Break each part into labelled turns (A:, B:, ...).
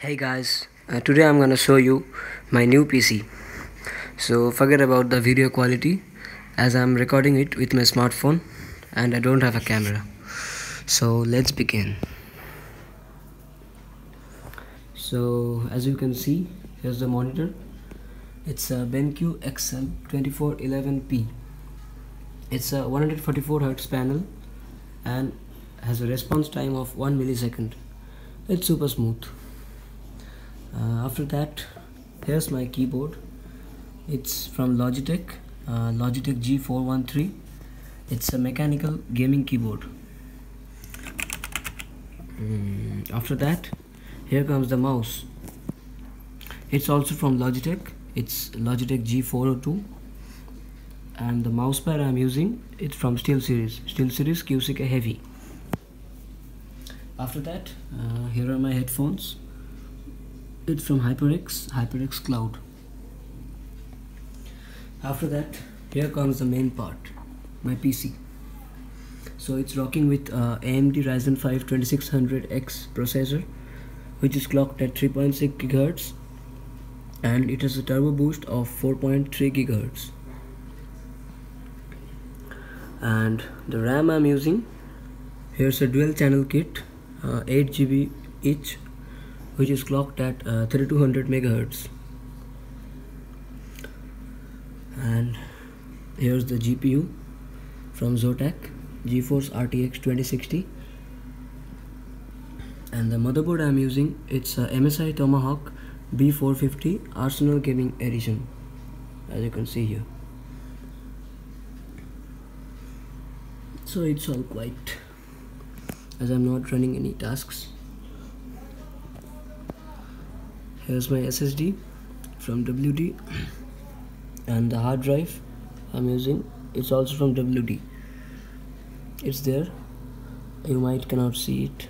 A: Hey guys, today I'm gonna show you my new PC. So forget about the video quality as I'm recording it with my smartphone and I don't have a camera. So let's begin. So as you can see, here's the monitor. It's a BenQ XL2411P. It's a 144Hz panel and has a response time of 1 millisecond. It's super smooth. After that, here's my keyboard. It's from Logitech G413. It's a mechanical gaming keyboard. After that, here comes the mouse. It's also from Logitech. It's Logitech G402, and the mouse pad I'm using, it's from SteelSeries QCK Heavy. After that, here are my headphones. It's from HyperX Cloud. After that, here comes the main part, my PC. So it's rocking with AMD Ryzen 5 2600X processor, which is clocked at 3.6 GHz, and it has a turbo boost of 4.3 GHz. And the RAM I'm using, here's a dual channel kit, 8 GB each, which is clocked at 3200 MHz. And here's the GPU from Zotac GeForce RTX 2060. And the motherboard I'm using, it's a MSI Tomahawk B450 Arsenal Gaming Edition, as you can see here. So it's all quiet as I'm not running any tasks. Here's my SSD from WD, and the hard drive I'm using, it's also from WD. It's there, you might cannot see it.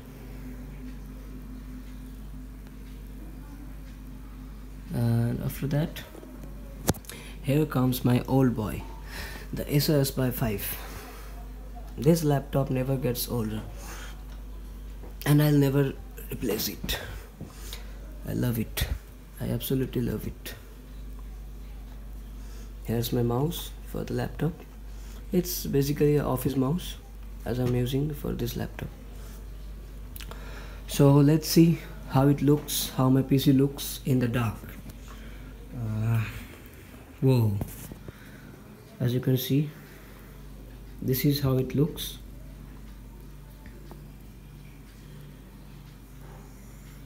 A: And after that, here comes my old boy, the Acer Aspire 5. This laptop never gets older and I'll never replace it. I love it. I absolutely love it. Here's my mouse for the laptop. It's basically an office mouse as I'm using for this laptop. So let's see how it looks, how my PC looks in the dark. Whoa. As you can see, this is how it looks.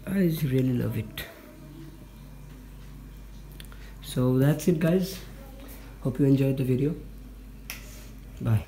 A: I really love it. So that's it guys. Hope you enjoyed the video. Bye.